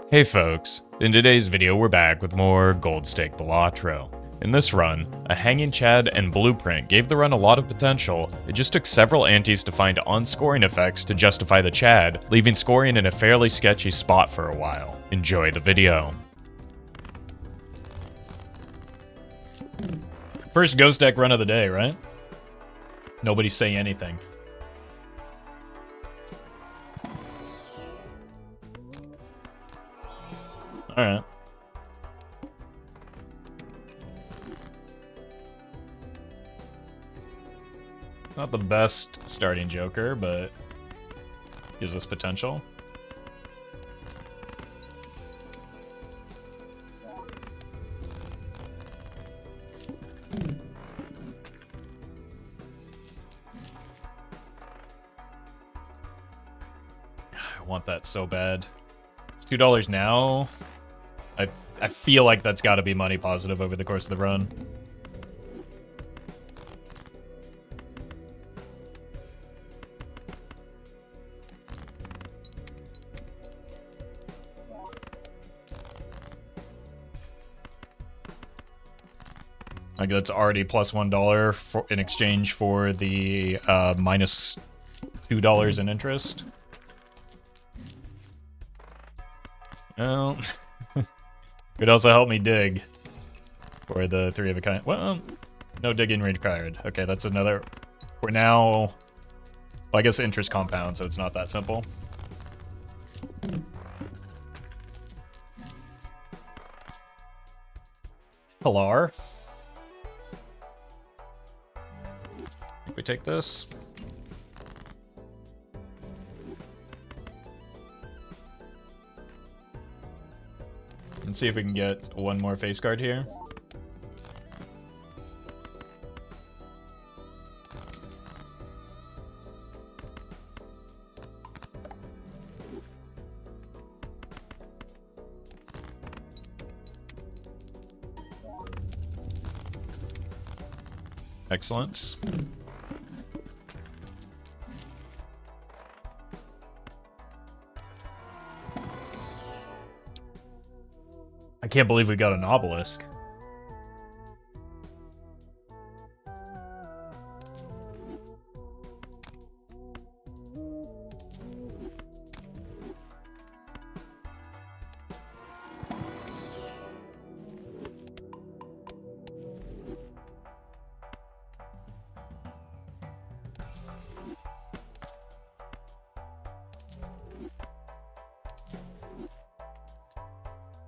Hey folks, in today's video we're back with more Gold Stake Balatro. In this run, a hanging Chad and blueprint gave the run a lot of potential. It just took several antes to find on-scoring effects to justify the Chad, leaving scoring in a fairly sketchy spot for a while. Enjoy the video. First Ghost Deck run of the day, right? Nobody say anything. Alright. Not the best starting Joker, but gives us potential. I want that so bad. It's $2 now. I feel like that's got to be money positive over the course of the run. Like that's already plus $1 for in exchange for the minus $2 in interest. Well, could also help me dig for the 3 of a kind. Well, no digging required. Okay, that's another. We're now. Well, I guess interest compound, so it's not that simple. Pilar. I think we take this. And see if we can get one more face card here. Excellent. I can't believe we got an obelisk.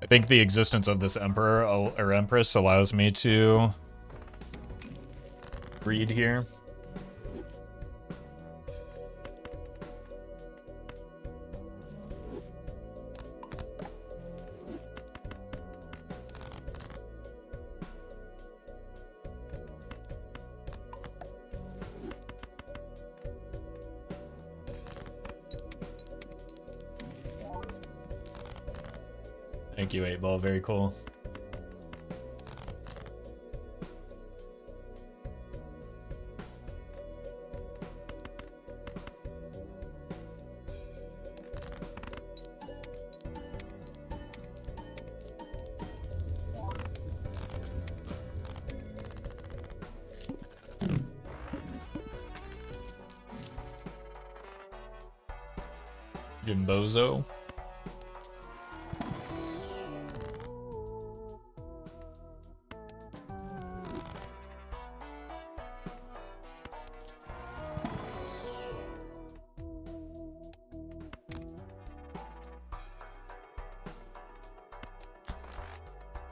I think the existence of this Emperor or Empress allows me to read here. Thank you, 8-Ball. Very cool. Jimbozo.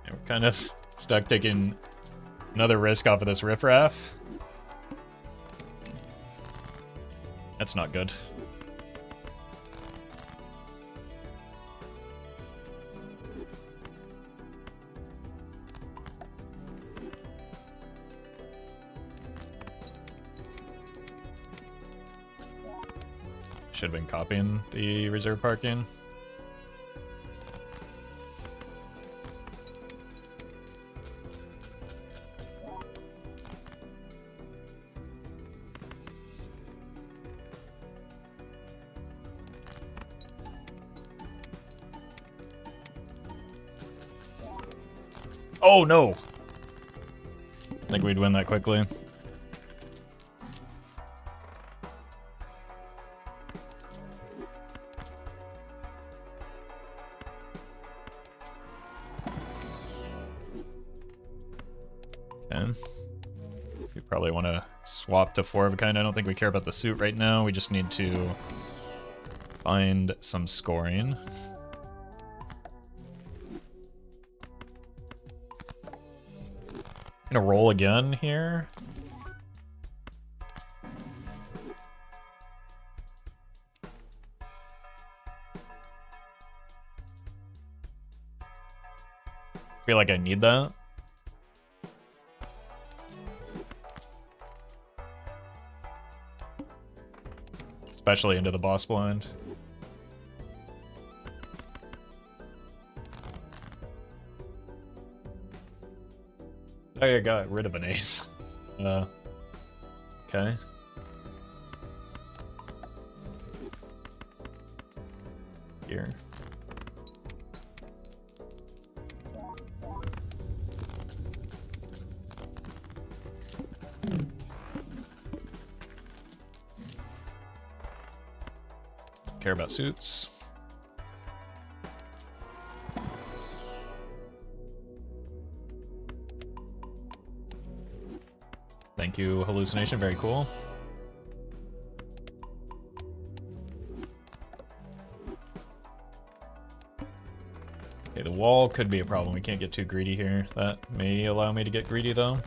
We're kind of stuck taking another risk off of this riffraff. That's not good. Should have been copying the reserve parking. Oh, no. I think we'd win that quickly. Okay. We probably want to swap to 4 of a kind. I don't think we care about the suit right now. We just need to find some scoring. Gonna roll again here. Feel like I need that. Especially into the boss blind. Oh, I got rid of an ace. Okay. Here. Care about suits. Thank you, hallucination. Very cool. Okay, the wall could be a problem. We can't get too greedy here. That may allow me to get greedy, though.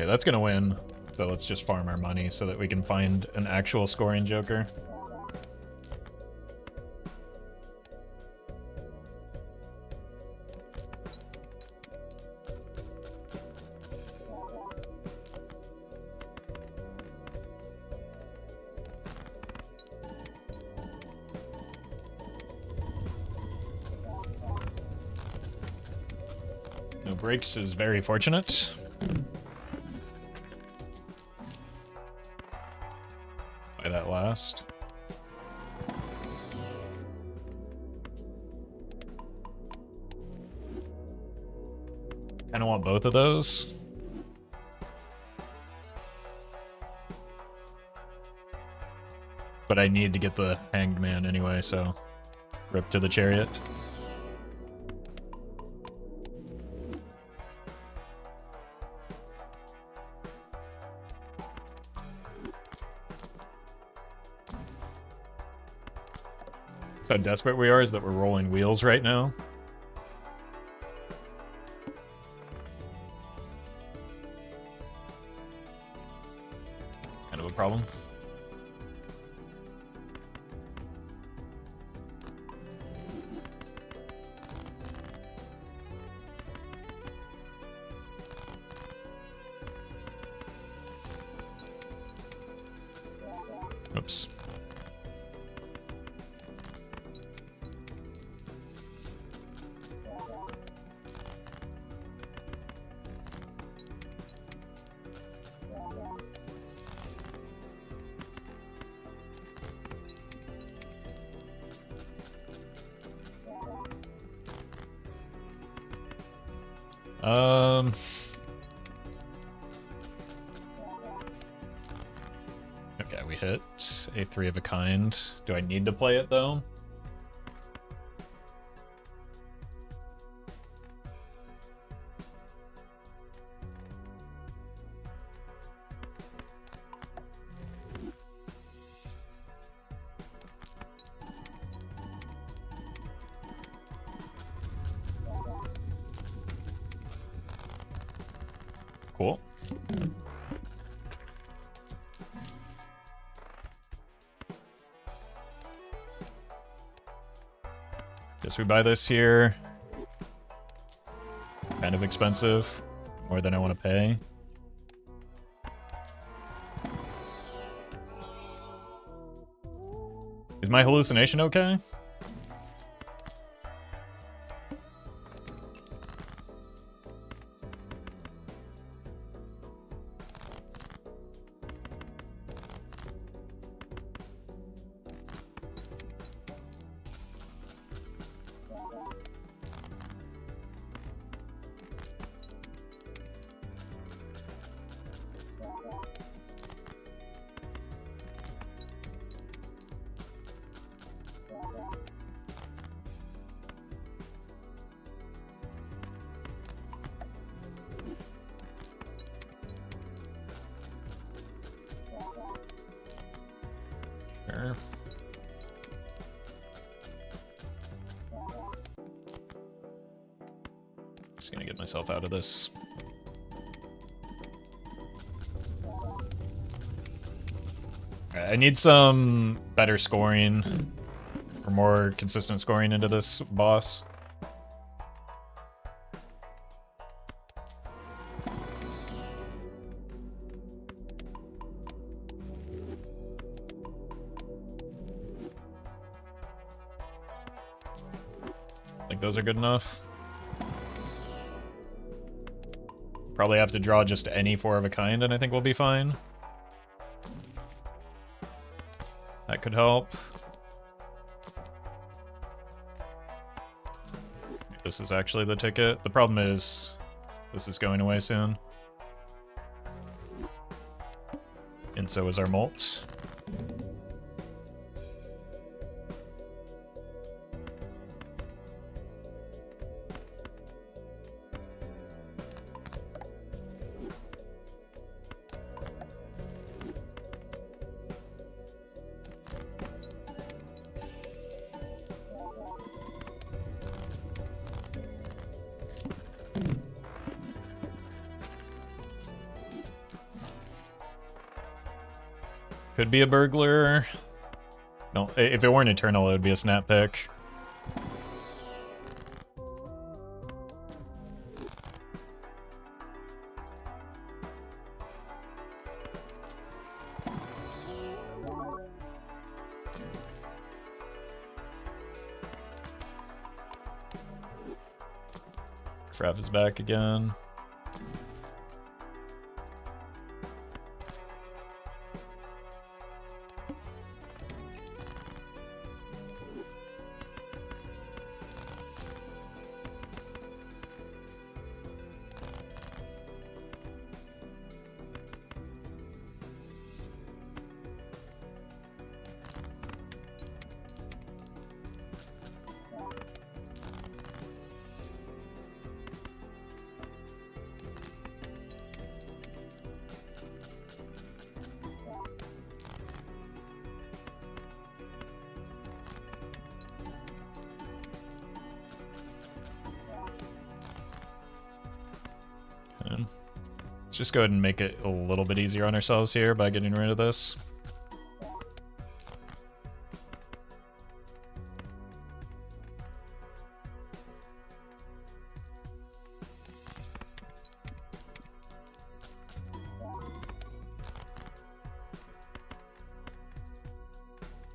Okay, that's gonna win. So let's just farm our money so that we can find an actual scoring joker. No breaks is very fortunate. By that last. Kinda want both of those. But I need to get the Hanged Man anyway, so rip to the Chariot. How desperate we are is that we're rolling wheels right now. Kind of a problem. Oops. Okay, we hit a 3 of a kind. Do I need to play it though? Cool. Guess we buy this here. Kind of expensive. More than I want to pay. Is my hallucination okay? Sure. Just gonna get myself out of this. Alright, I need some better scoring, or more consistent scoring into this boss. Think those are good enough. Probably have to draw just any 4 of a kind, and I think we'll be fine. That could help. This is actually the ticket. The problem is, this is going away soon. And so is our molt. Could be a burglar. No, if it weren't eternal, it would be a snap pick. Frav is back again. Let's just go ahead and make it a little bit easier on ourselves here by getting rid of this.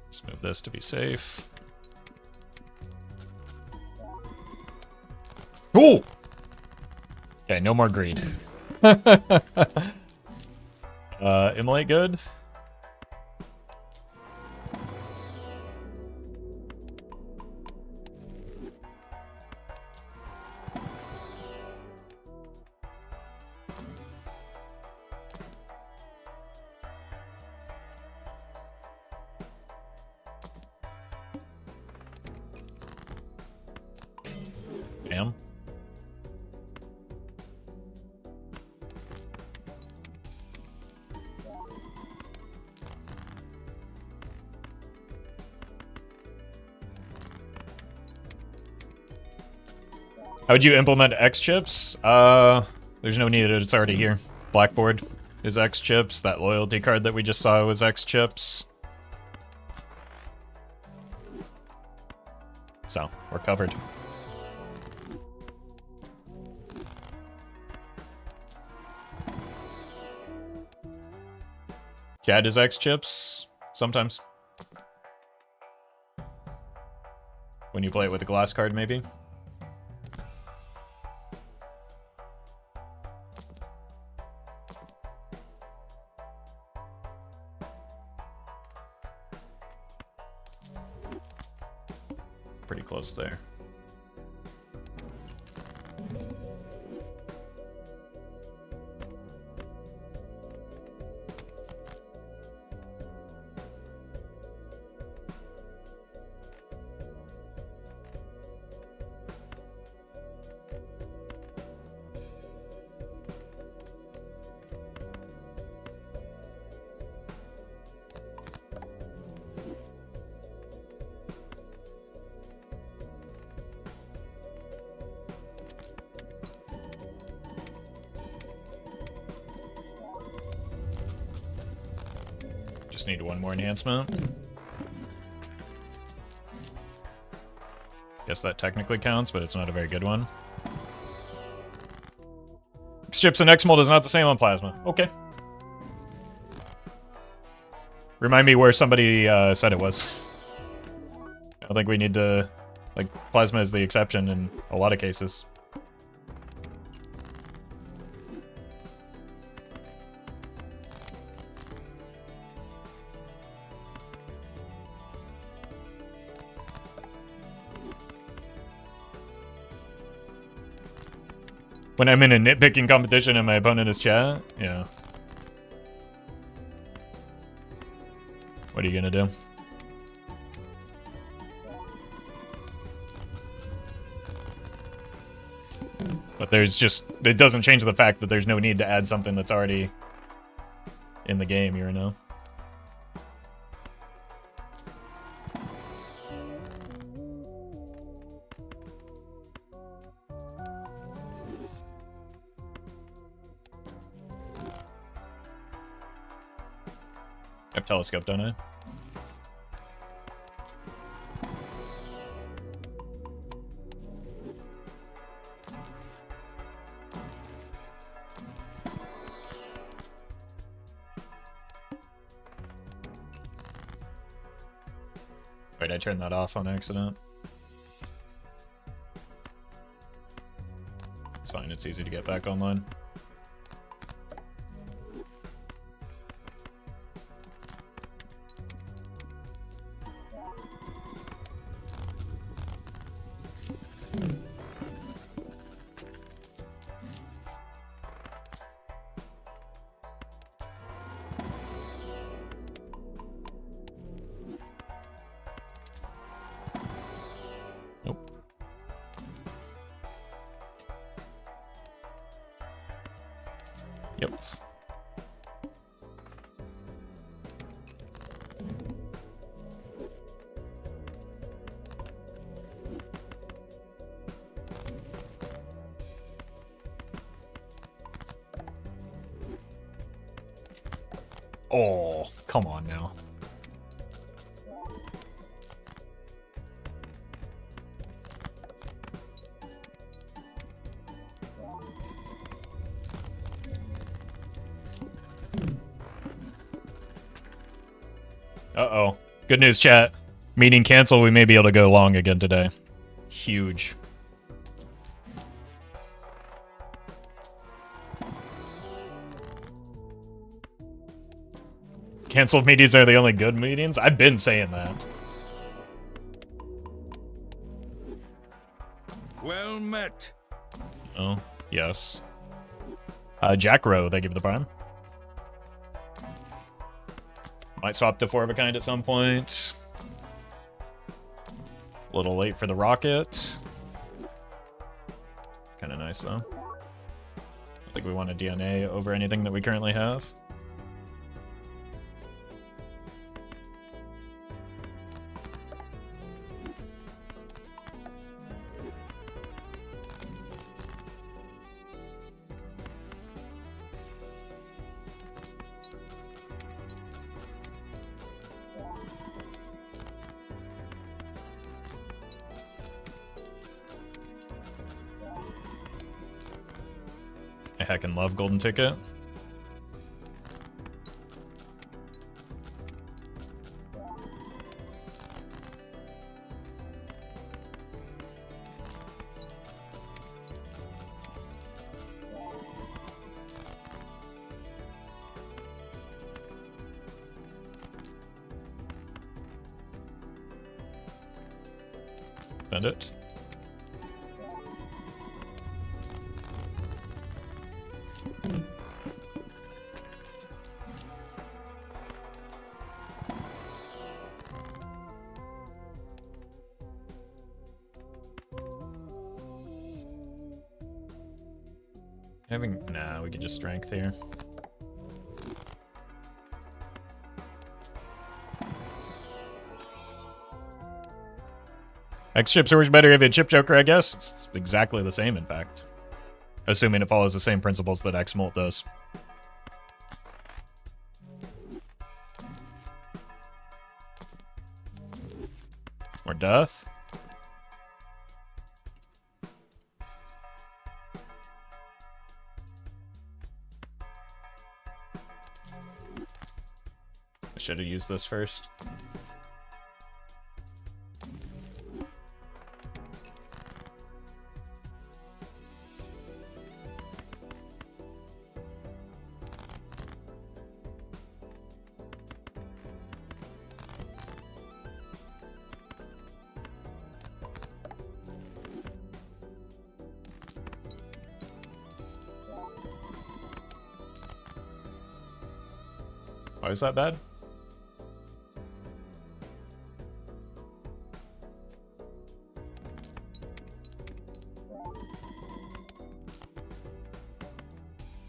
Just move this to be safe. Ooh! Okay, no more greed. Immolate good? Damn. How would you implement X chips? There's no need, it's already here. Blackboard is X chips. That loyalty card that we just saw was X chips. So, we're covered. Chad is X chips sometimes. When you play it with a glass card, maybe. Pretty close there. Just need one more enhancement. Guess that technically counts, but it's not a very good one. X-Chips and X-Mold is not the same on Plasma. Okay. Remind me where somebody said it was. I don't think we need to... Like, Plasma is the exception in a lot of cases. When I'm in a nitpicking competition and my opponent is chat? Yeah. What are you gonna do? But there's just... It doesn't change the fact that there's no need to add something that's already in the game, you know? I have telescope, don't I? Wait, I turned that off on accident. It's fine, it's easy to get back online. Yep. Oh, come on now. Uh-oh. Good news, chat. Meeting cancel, we may be able to go long again today. Huge. Cancelled meetings are the only good meetings? I've been saying that. Well met. Oh, yes. Jack Rowe, they give the prime. Might swap to 4 of a kind at some point. A little late for the rocket. It's kind of nice, though. I think we want a DNA over anything that we currently have. I heckin' love Golden Ticket. Spend it. Nah, we can just strength here. X chip's always better if you chip joker, I guess. It's exactly the same, in fact. Assuming it follows the same principles that X molt does. More death. I should have used this first. Why is that bad?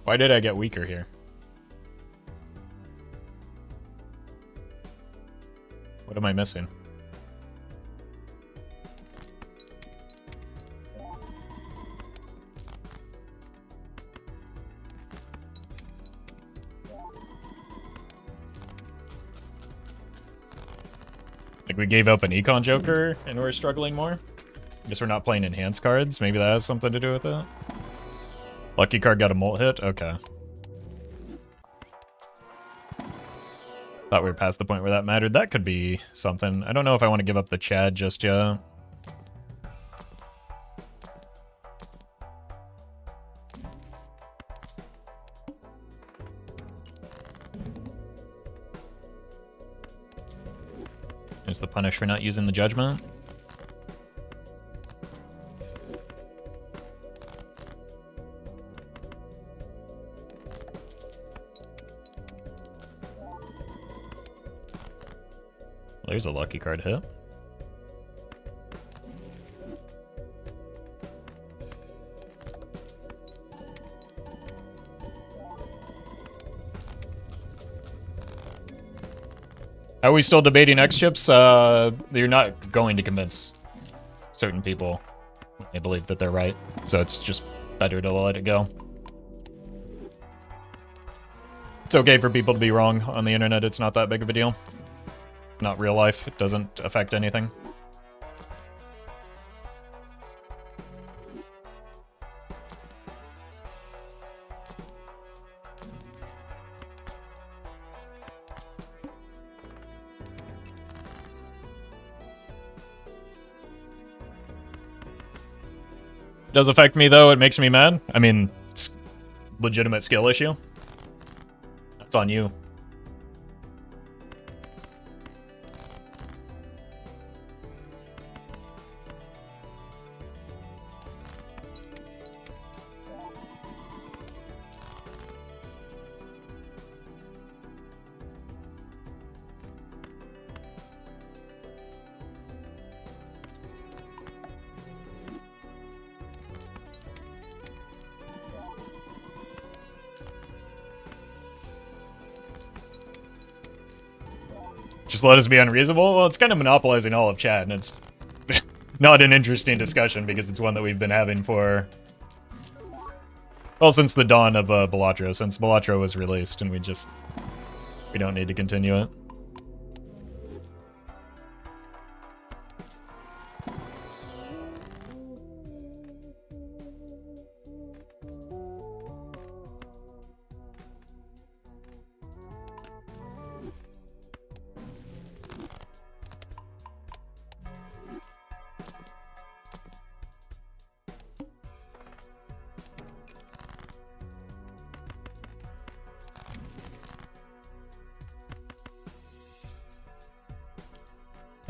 Why did I get weaker here? What am I missing? Like we gave up an econ joker and we're struggling more? I guess we're not playing enhanced cards. Maybe that has something to do with it. Lucky card got a molt hit? Okay. Thought we were past the point where that mattered. That could be something. I don't know if I want to give up the Chad just yet. There's the punish for not using the judgment. There's a lucky card hit. Are we still debating X chips? You're not going to convince certain people when they believe that they're right, so it's just better to let it go. It's okay for people to be wrong on the internet. It's not that big of a deal. It's not real life. It doesn't affect anything. Does affect me though. It makes me mad. I mean, it's a legitimate skill issue. That's on you. Just let us be unreasonable? Well, it's kind of monopolizing all of chat, and it's not an interesting discussion because it's one that we've been having for, well, since the dawn of Balatro, since Balatro was released, and we don't need to continue it.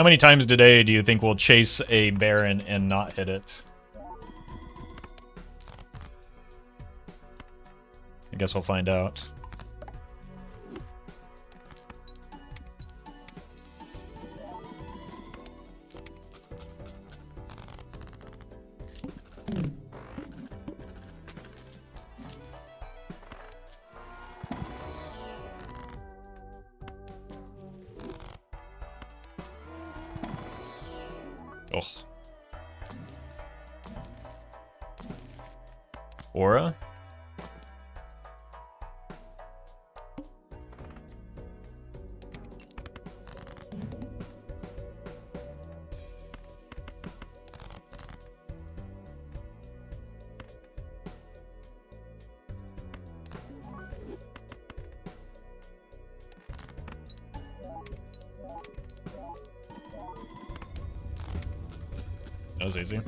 How many times today do you think we'll chase a Baron and not hit it? I guess we'll find out. Ugh. Aura? That was easy.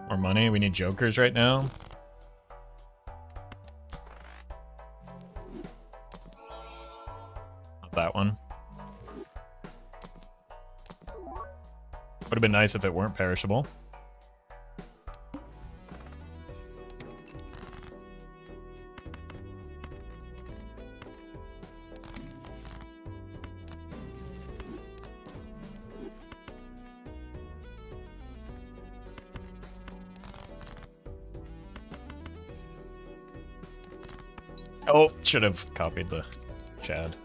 More money? We need jokers right now. Not that one. Would have been nice if it weren't perishable. Oh, should have copied the Chad.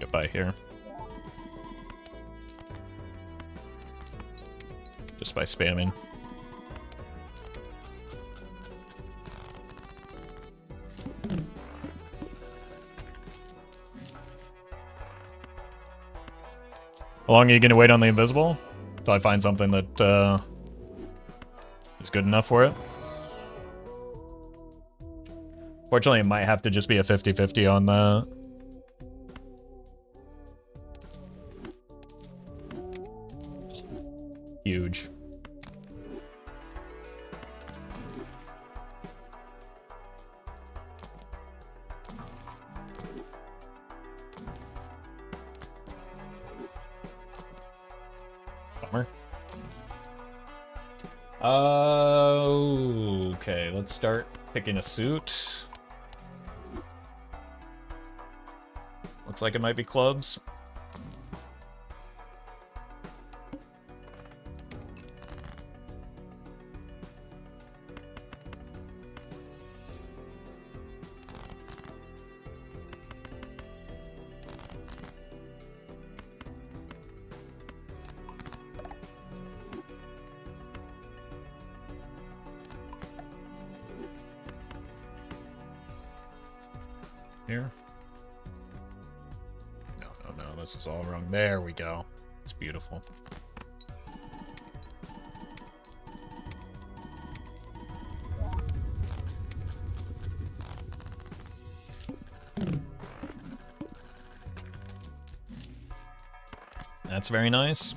Get by here. Just by spamming. How long are you going to wait on the invisible? Until I find something that is good enough for it? Fortunately, it might have to just be a 50-50 on the... Huge. Bummer. Okay, let's start picking a suit. Looks like it might be clubs. Here. No, this is all wrong. There we go. It's beautiful. That's very nice.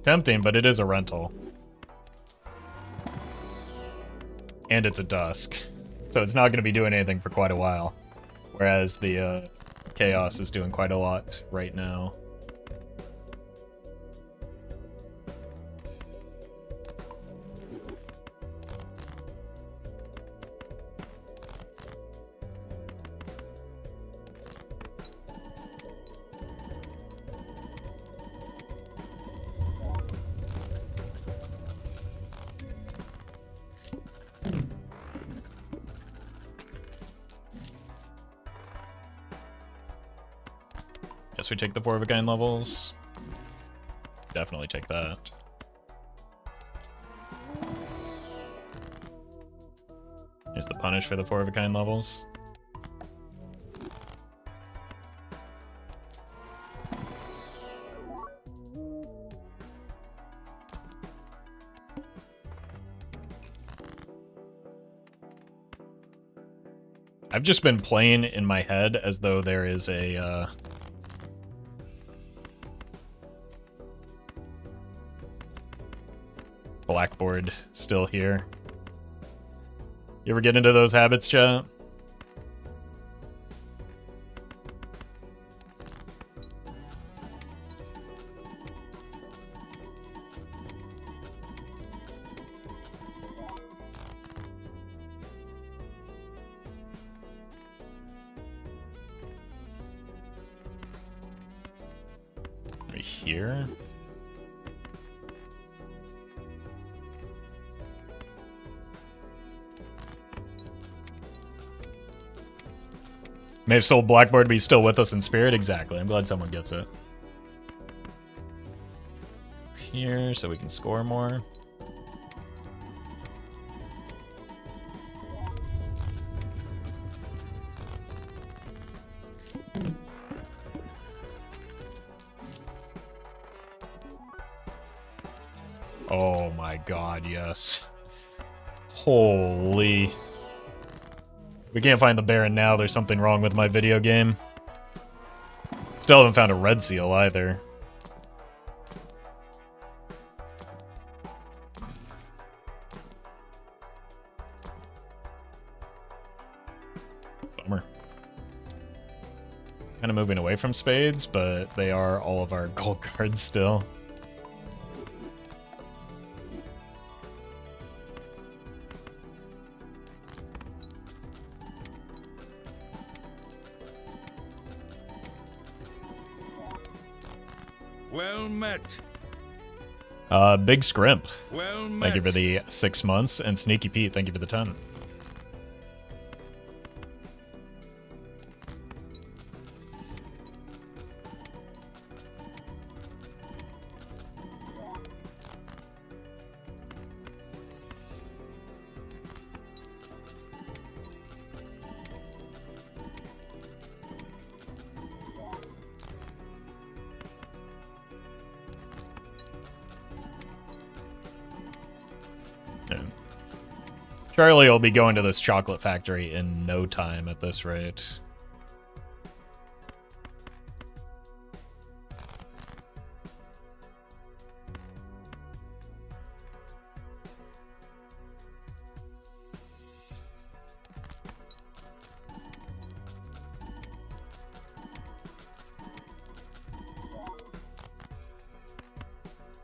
Tempting, but it is a rental. And it's a dusk. So it's not going to be doing anything for quite a while. Whereas the Chaos is doing quite a lot right now. Guess we take the 4 of a kind levels. definitely take that. Here's the punish for the 4-of-a-kind levels. I've just been playing in my head as though there is a blackboard still here. You ever get into those habits, chat? Right here. May have sold Blackboard, but he's still with us in spirit. Exactly. I'm glad someone gets it. Here, so we can score more. Oh my god, yes. Holy. We can't find the Baron now. There's something wrong with my video game. Still haven't found a red seal either. Bummer. Kind of moving away from spades, but they are all of our gold cards still. Well met. Big Scrimp. Well met. Thank you for the 6 months. And Sneaky Pete, thank you for the 10. Charlie will be going to this chocolate factory in no time at this rate.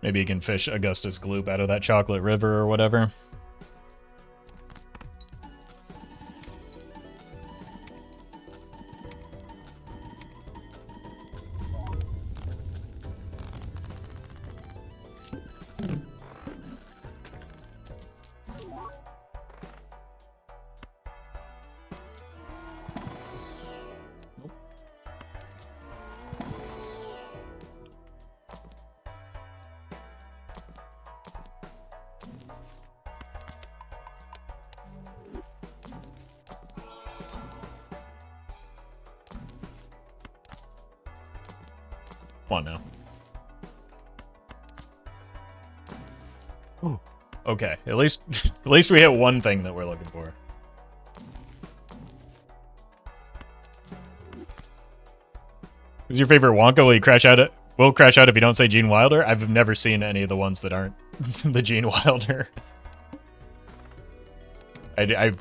Maybe you can fish Augustus Gloop out of that chocolate river or whatever. Come on now. Ooh. Okay, at least we hit one thing that we're looking for. Who's your favorite Wonka? Will you crash out? Will crash out if you don't say Gene Wilder? I've never seen any of the ones that aren't the Gene Wilder. I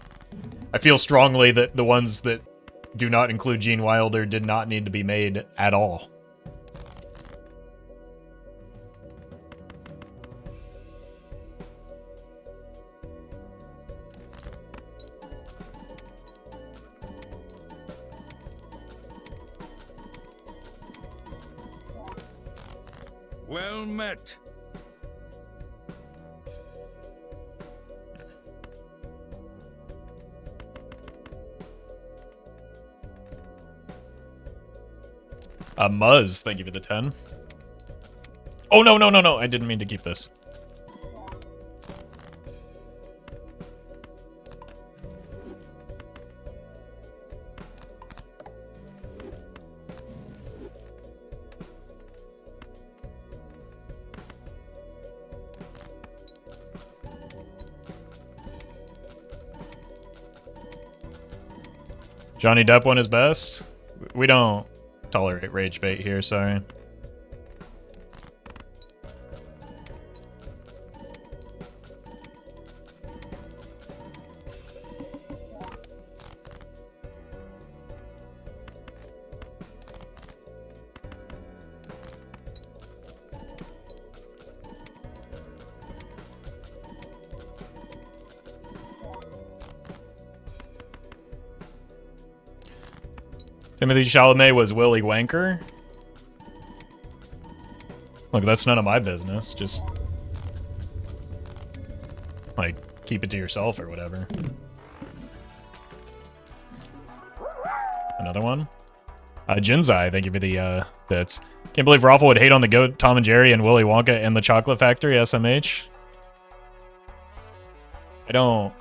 feel strongly that the ones that do not include Gene Wilder did not need to be made at all. Well met. Muzz, thank you for the 10. Oh, no, no, no, no. I didn't mean to keep this. Johnny Depp won his best? We don't tolerate rage bait here, sorry. Timothy Chalamet was Willy Wanker? Look, that's none of my business. Just, like, keep it to yourself or whatever. Another one? Jinzai, thank you for the bits. Can't believe Roffle would hate on the GOAT, Tom and Jerry, and Willy Wonka and the Chocolate Factory, SMH. I don't...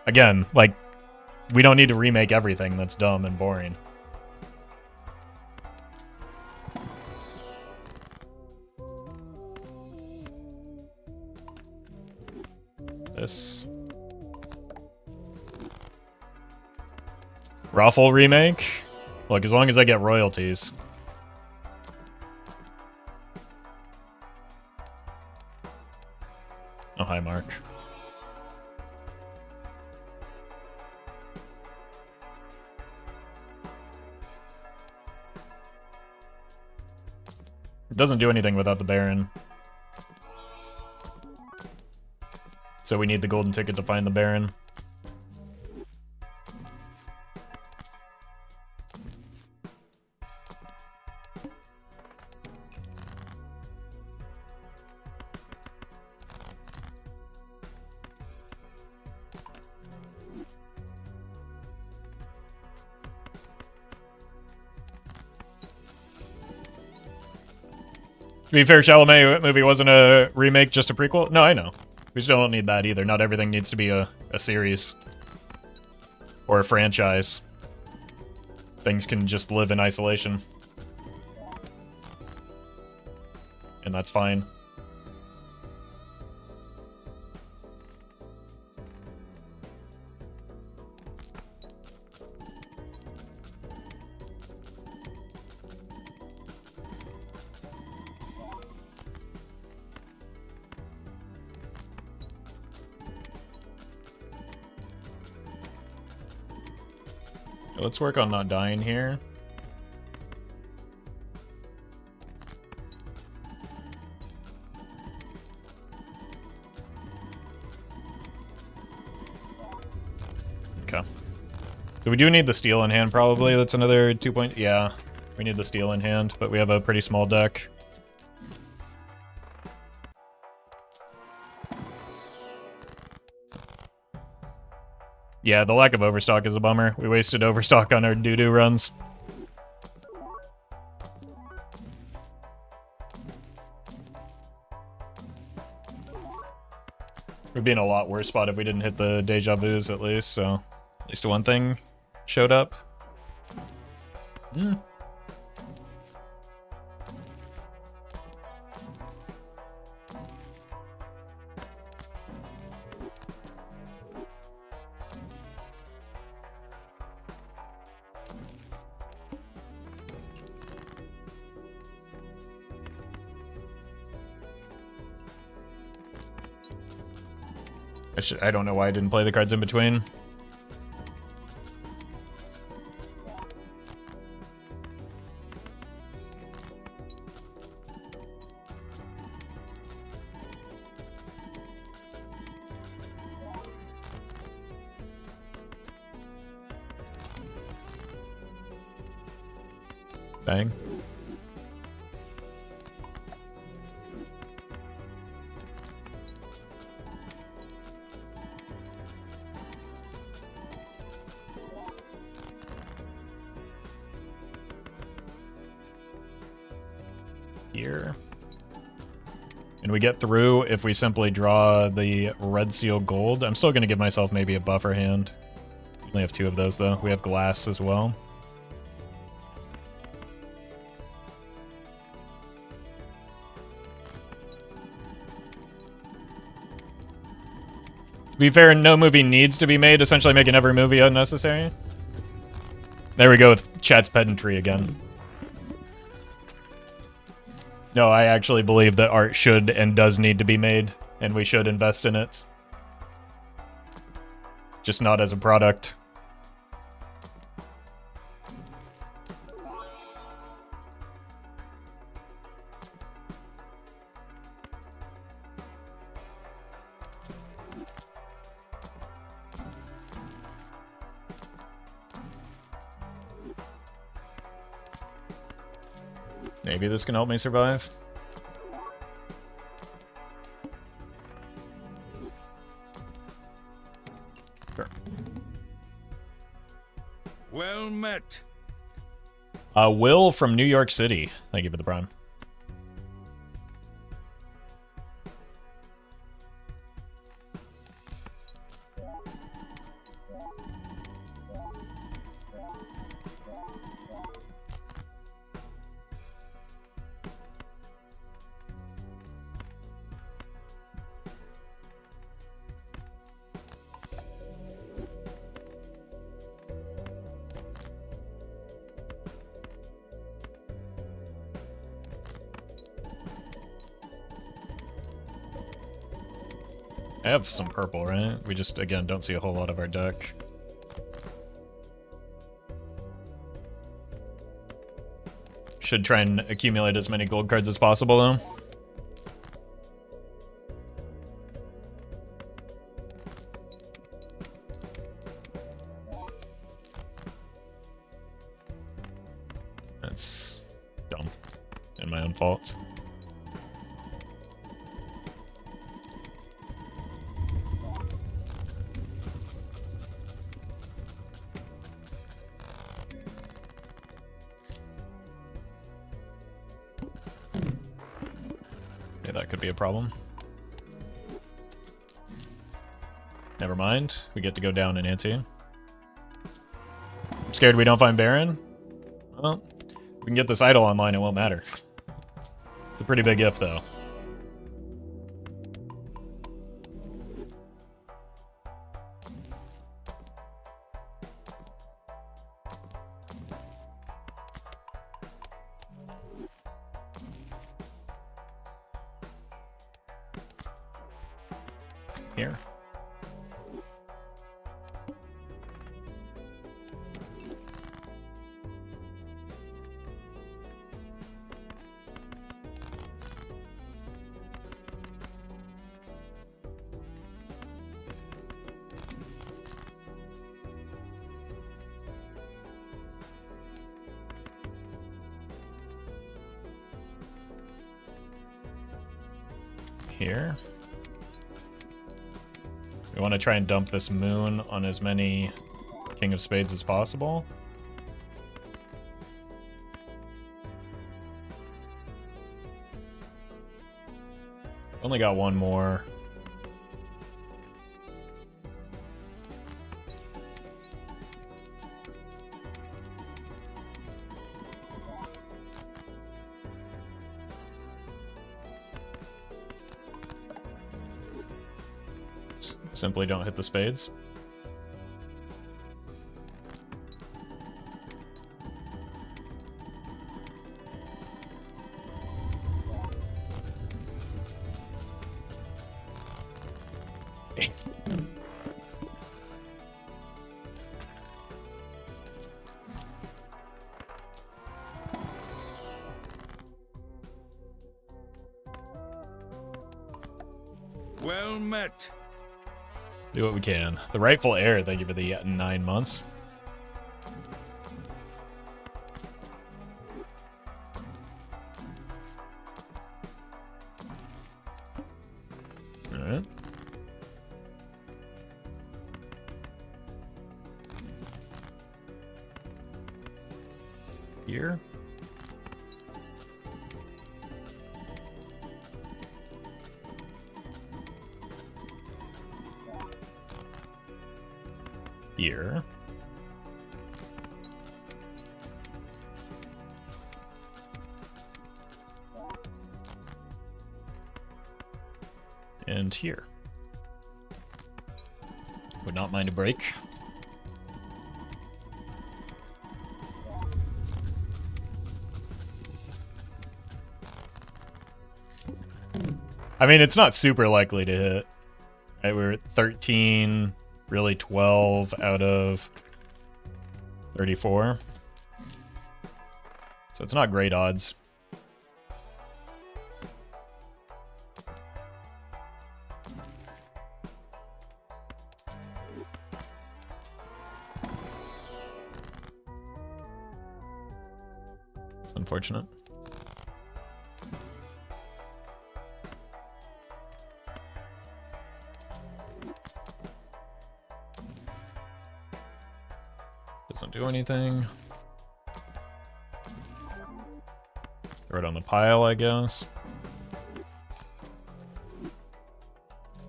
Again, like, we don't need to remake everything that's dumb and boring. This Roffle remake? Look, as long as I get royalties. Oh, hi, Mark. It doesn't do anything without the Baron. So we need the golden ticket to find the Baron. To be fair, Chalamet movie wasn't a remake, just a prequel. No, I know. We still don't need that either. Not everything needs to be a series. Or a franchise. Things can just live in isolation. And that's fine. Let's work on not dying here. Okay. So we do need the steel in hand, probably. That's another 2 point... Yeah, we need the steel in hand, but we have a pretty small deck. Yeah, the lack of overstock is a bummer. We wasted overstock on our doo-doo runs. We'd be in a lot worse spot if we didn't hit the deja vus at least, so at least one thing showed up. I don't know why I didn't play the cards in between. Bang. Here. Can we get through if we simply draw the red seal gold? I'm still going to give myself maybe a buffer hand. We only have 2 of those, though. We have glass as well. To be fair, no movie needs to be made, essentially making every movie unnecessary. There we go with chat's pedantry again. No, I actually believe that art should and does need to be made, and we should invest in it. Just not as a product. Maybe this can help me survive. Sure. Well met. Will from New York City. Thank you for the prime. I have some purple, right? We just, again, don't see a whole lot of our deck. Should try and accumulate as many gold cards as possible, though. That's dumb. And my own fault. That could be a problem. Never mind. We get to go down in ante. I'm scared we don't find Baron. Well, we can get this idol online, it won't matter. It's a pretty big if, though. Here. Here. We want to try and dump this moon on as many King of Spades as possible. Only got one more. Simply don't hit the spades. Well met. Do what we can. The rightful heir, thank you for the 9 months. Alright. Here. here. And here. Would not mind a break. I mean, it's not super likely to hit. Right, we're at 13, really 12 out of 34. So it's not great odds. It's unfortunate. Doesn't do anything. Throw it on the pile, I guess.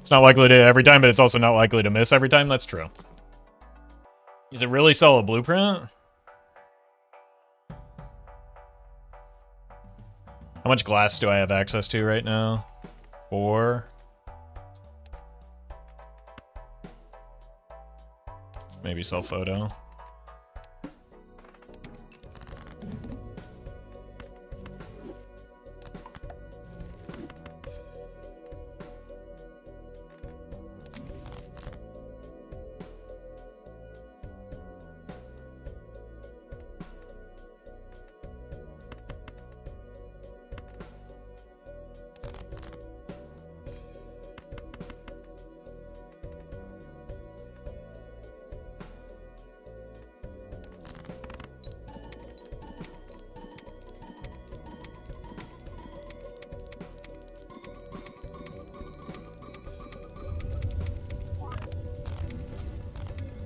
It's not likely to hit every time, but it's also not likely to miss every time. That's true. Does it really sell a blueprint? How much glass do I have access to right now? 4. Maybe sell photo.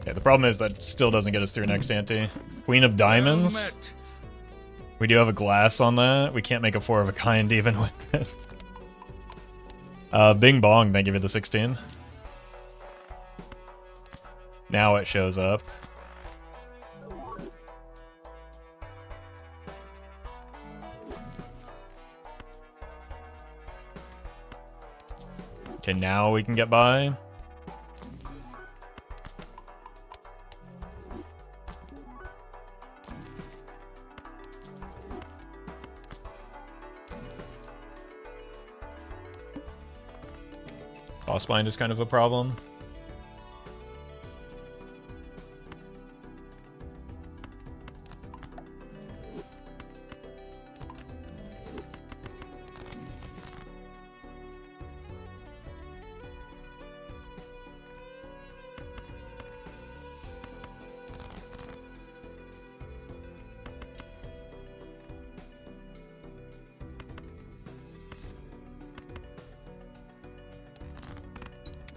Yeah, the problem is that still doesn't get us through next ante. Queen of Diamonds. We do have a glass on that. We can't make a 4 of a kind even with it. Bing Bong, thank you for the 16. Now it shows up. Okay, now we can get by. Boss blind is kind of a problem.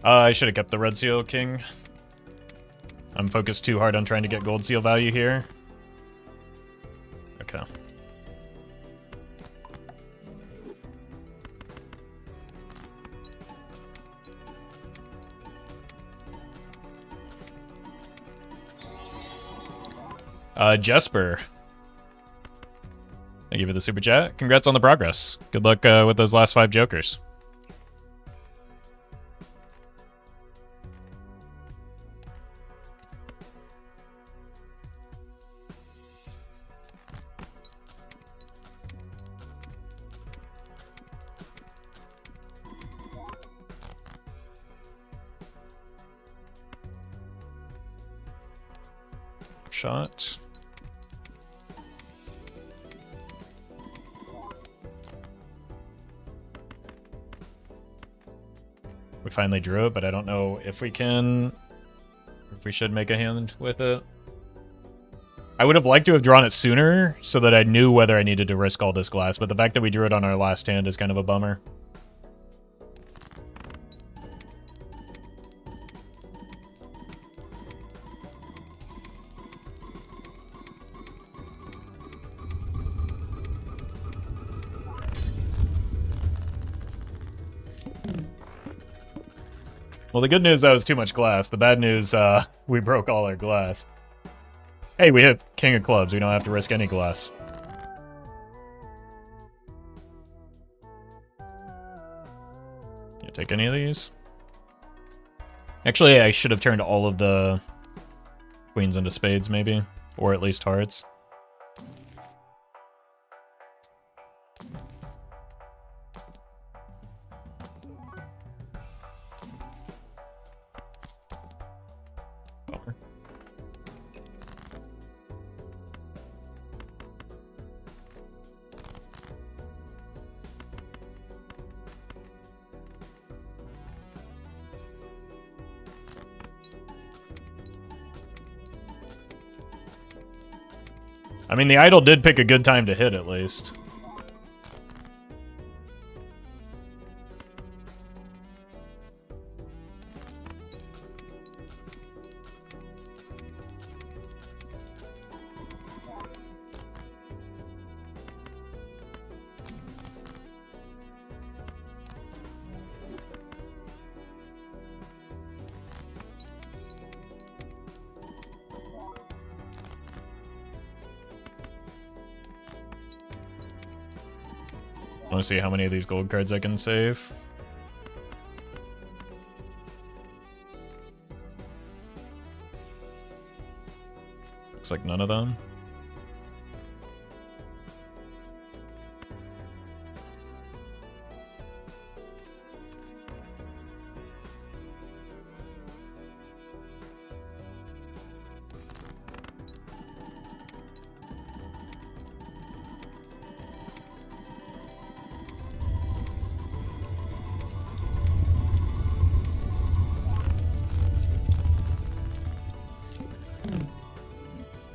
I should have kept the red seal king. I'm focused too hard on trying to get gold seal value here. Okay. Jesper. Thank you for the super chat. Congrats on the progress. Good luck with those last 5 jokers. Shot. We finally drew it, but I don't know if we can, if we should make a hand with it. I would have liked to have drawn it sooner so that I knew whether I needed to risk all this glass, but the fact that we drew it on our last hand is kind of a bummer. Well, the good news, that was too much glass. The bad news, we broke all our glass. Hey, we hit King of Clubs. We don't have to risk any glass. You take any of these? Actually, I should have turned all of the queens into spades, maybe. Or at least hearts. Bummer. I mean, the idol did pick a good time to hit, at least. I want to see how many of these gold cards I can save. Looks like none of them.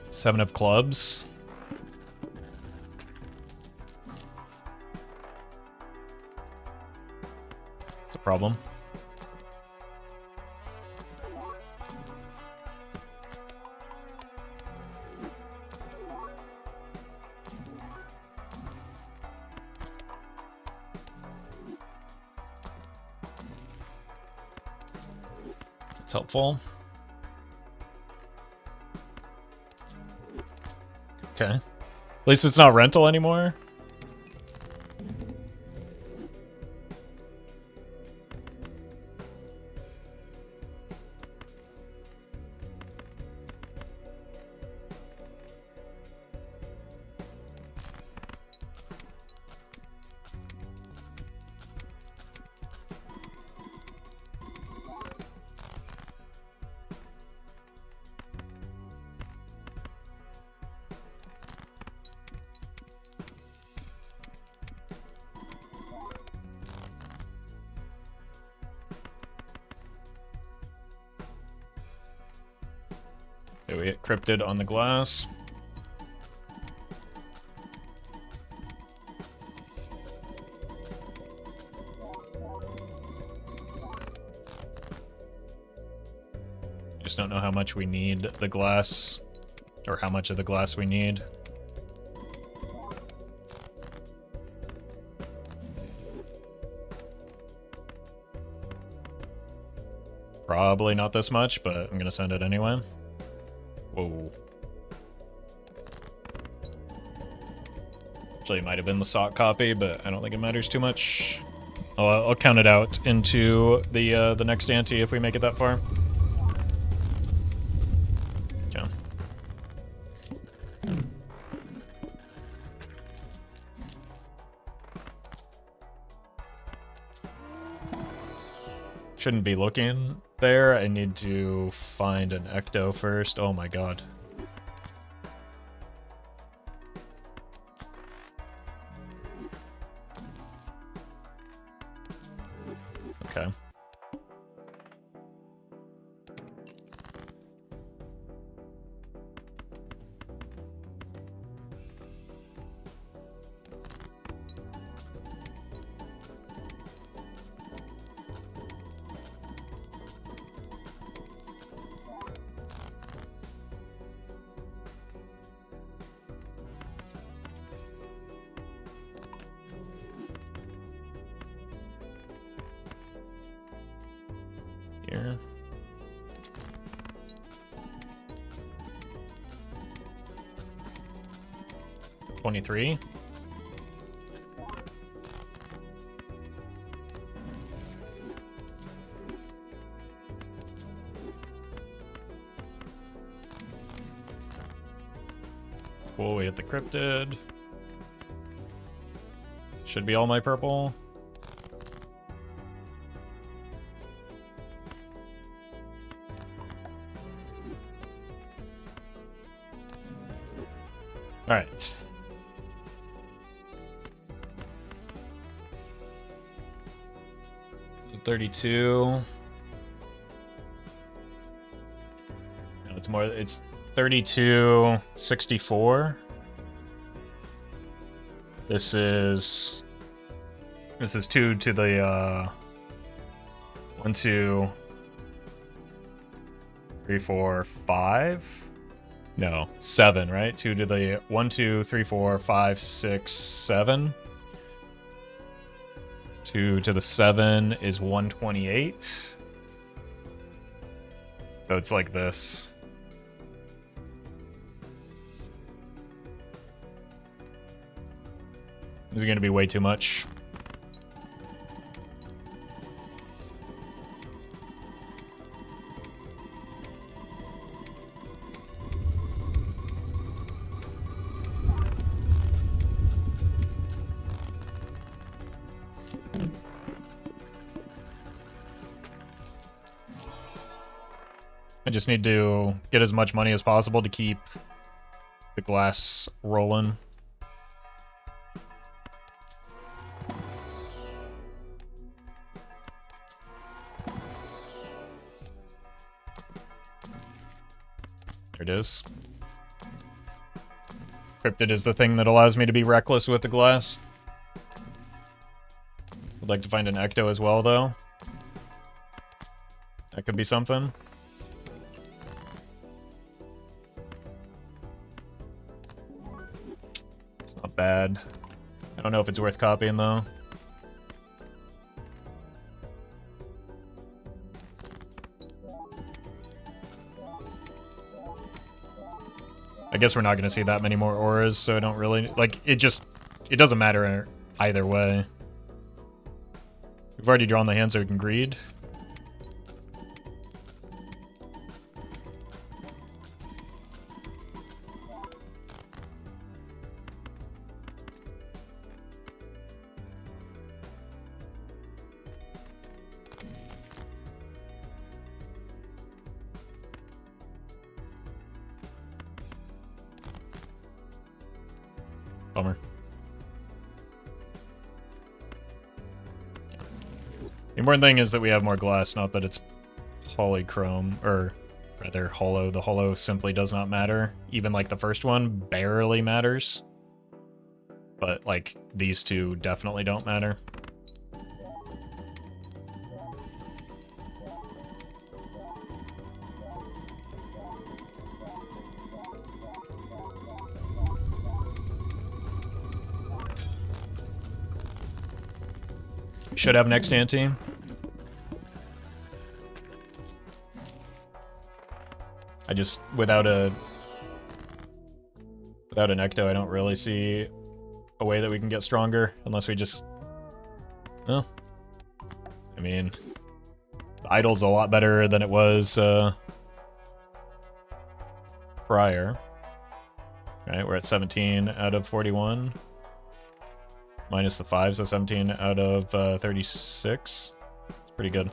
Seven of clubs. It's a problem. It's helpful. Okay. At least it's not rental anymore. Okay, we hit cryptid on the glass. Just don't know how much we need the glass, or how much of the glass we need. Probably not this much, but I'm gonna send it anyway. Whoa. Actually, it might have been the sock copy, but I don't think it matters too much. I'll count it out into the next ante if we make it that far. Okay. Shouldn't be looking there. I need to find an ecto first. Oh my god. Okay. 23. Cool, we hit the cryptid. Should be all my purple. All right. $32. No, it's more. It's 32.64. This is 2 to the 1, 2, 3, 4, 5. No, 7, right? 2 to the 1, 2, 3, 4, 5, 6, 7. 2 to the 7 is 128. So it's like this. This is going to be way too much. I just need to get as much money as possible to keep the glass rolling. There it is. Cryptid is the thing that allows me to be reckless with the glass. Would like to find an ecto as well, though. That could be something. It's not bad. I don't know if it's worth copying, though. I guess we're not going to see that many more auras, so I don't really... Like, it doesn't matter either way. We've already drawn the hand, so we can greed. Bummer. The important thing is that we have more glass, not that it's polychrome, or rather holo. The holo simply does not matter. Even like the first one barely matters. But like these two definitely don't matter. Should have next ante. I just without an ecto, I don't really see a way that we can get stronger unless we just. Well, I mean, the idol's a lot better than it was prior. Right, we're at 17 out of 41. Minus the 5, so 17 out of 36. It's pretty good.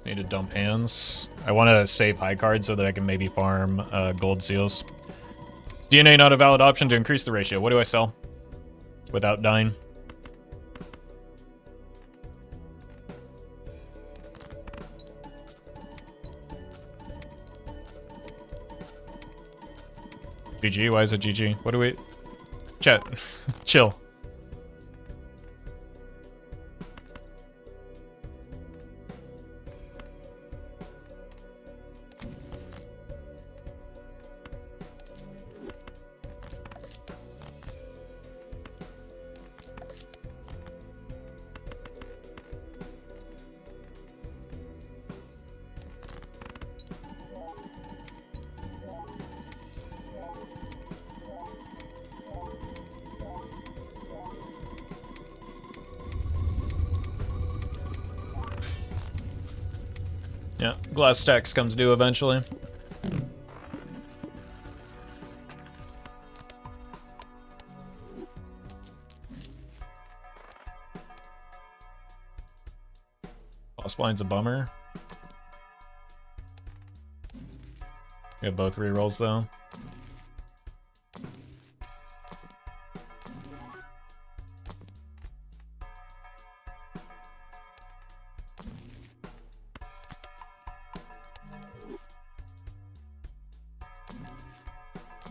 Need to dump hands. I want to save high cards so that I can maybe farm gold seals. Is DNA not a valid option to increase the ratio? What do I sell without dying? GG? Why is it GG? What do we... Chat. Chill. Yeah, glass stacks comes due eventually. Boss blind's a bummer. We have both rerolls though.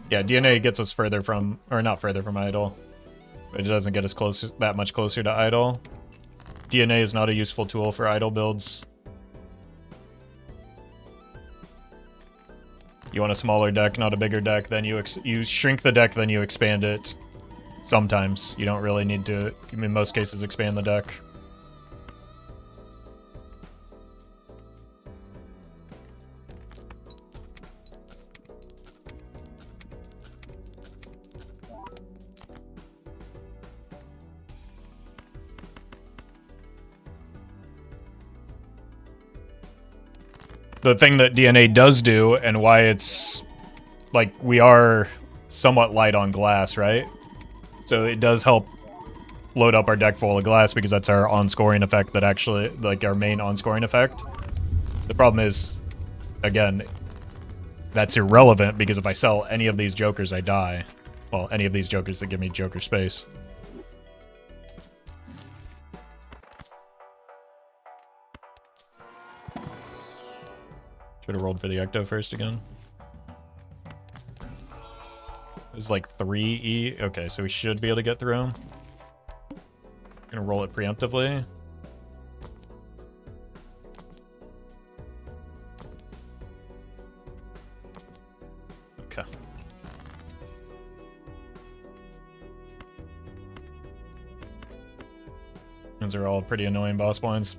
Yeah, DNA gets us further from, or not further from idle, but it doesn't get us closer, that much closer to idle. DNA is not a useful tool for idle builds. You want a smaller deck, not a bigger deck, then you shrink the deck, then you expand it. Sometimes. You don't really need to, in most cases, expand the deck. The thing that DNA does do, and why it's, like, we are somewhat light on glass, right? So it does help load up our deck full of glass, because that's our on-scoring effect that actually, like, our main on-scoring effect. The problem is, again, that's irrelevant, because if I sell any of these jokers, I die. Well, any of these jokers that give me joker space. Should have rolled for the Ecto first again. This is like 3E. Okay, so we should be able to get through him. Gonna roll it preemptively. Okay. These are all pretty annoying boss blinds.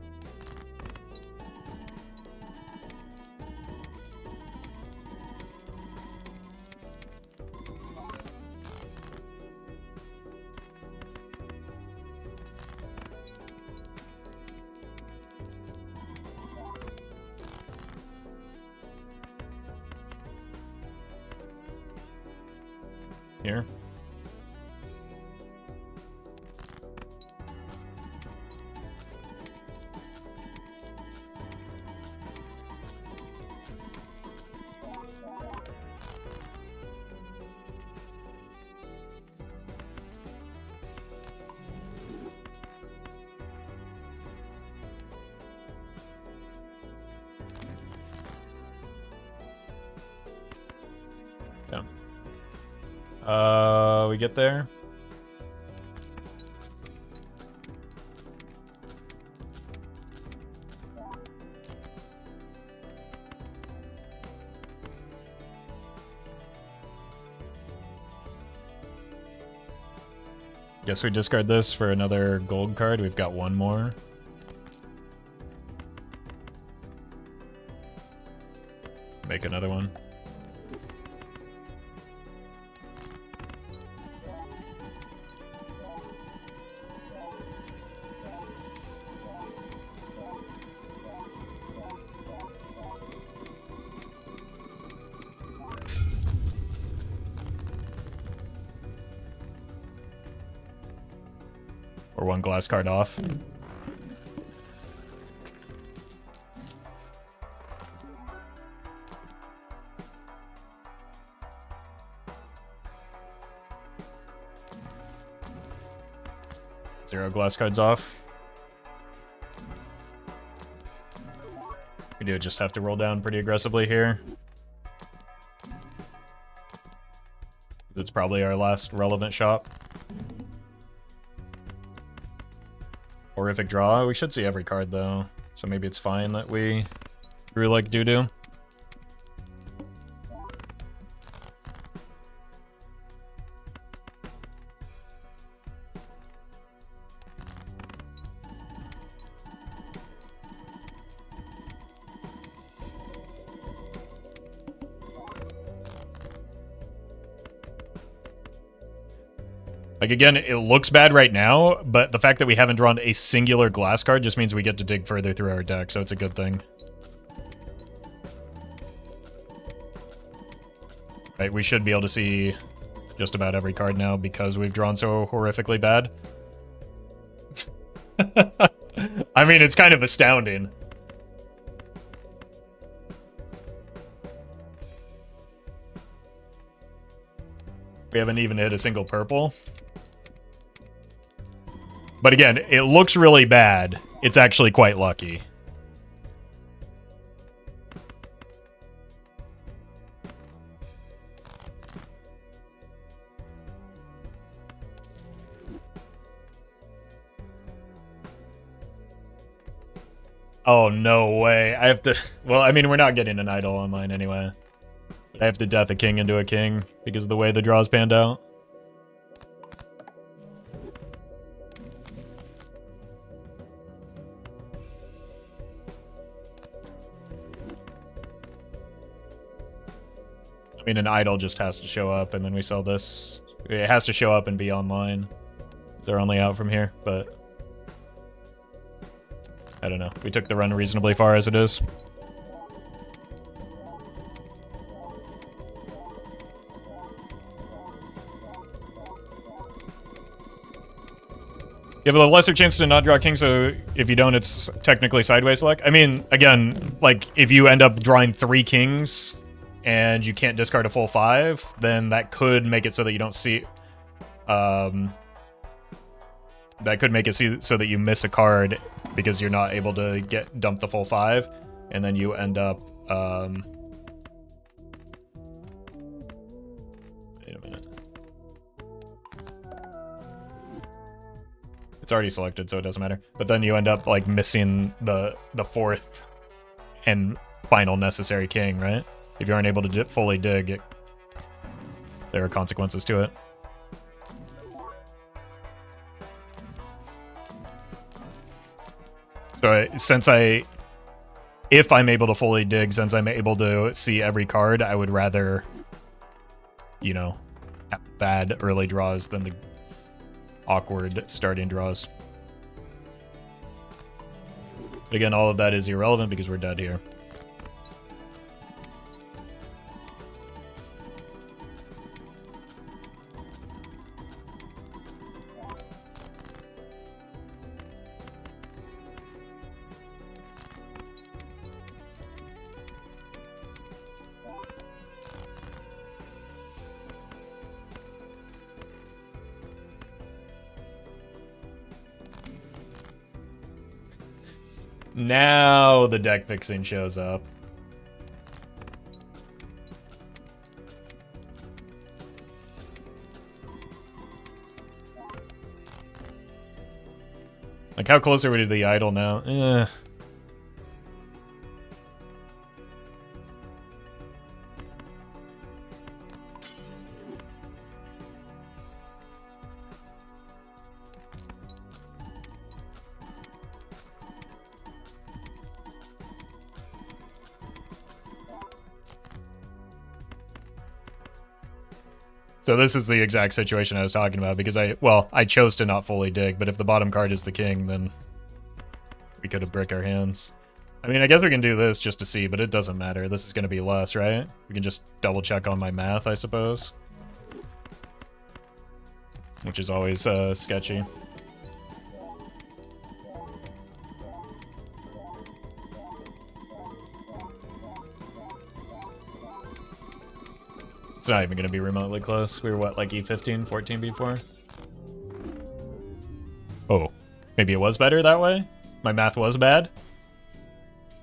Here. Yeah. We get there. Guess we discard this for another gold card. We've got one more. Make another one. Or one glass card off. Zero glass cards off. We do just have to roll down pretty aggressively here. It's probably our last relevant shop. Horrific draw. We should see every card though, so maybe it's fine that we drew like doo-doo. Like, again, it looks bad right now, but the fact that we haven't drawn a singular glass card just means we get to dig further through our deck, so it's a good thing. Right, we should be able to see just about every card now because we've drawn so horrifically bad. I mean, it's kind of astounding. We haven't even hit a single purple. But again, it looks really bad. It's actually quite lucky. Oh, no way. I have to... Well, I mean, we're not getting an idol on mine anyway. But I have to death a king into a king because of the way the draws panned out. I mean, an idol just has to show up, and then we sell this. It has to show up and be online. They're only out from here, but... I don't know. We took the run reasonably far as it is. You have a lesser chance to not draw king, so if you don't, it's technically sideways luck. I mean, again, like, if you end up drawing 3 kings and you can't discard a full 5, then that could make it so that you don't see... that could make it so that you miss a card because you're not able to dump the full 5, and then you end up... Wait a minute. It's already selected, so it doesn't matter. But then you end up, like, missing the 4th and final necessary king, right? If you aren't able to fully dig, there are consequences to it. So if I'm able to fully dig, since I'm able to see every card, I would rather, you know, have bad early draws than the awkward starting draws. But again, all of that is irrelevant because we're dead here. Now the deck fixing shows up. Like, how close are we to the idol now? So this is the exact situation I was talking about because I chose to not fully dig, but if the bottom card is the king, then we could have brick our hands. I mean, I guess we can do this just to see, but it doesn't matter. This is going to be less, right? We can just double check on my math, I suppose. Which is always sketchy. It's not even going to be remotely close. We were, what, like E15, 14 before? Oh, maybe it was better that way? My math was bad?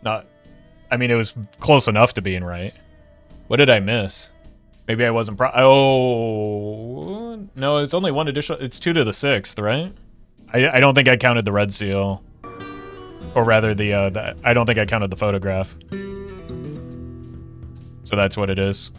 Not... I mean, it was close enough to being right. What did I miss? Maybe I wasn't oh... No, it's only 1 additional... It's 2 to the 6th, right? I don't think I counted the red seal. Or rather, I don't think I counted the photograph. So that's what it is.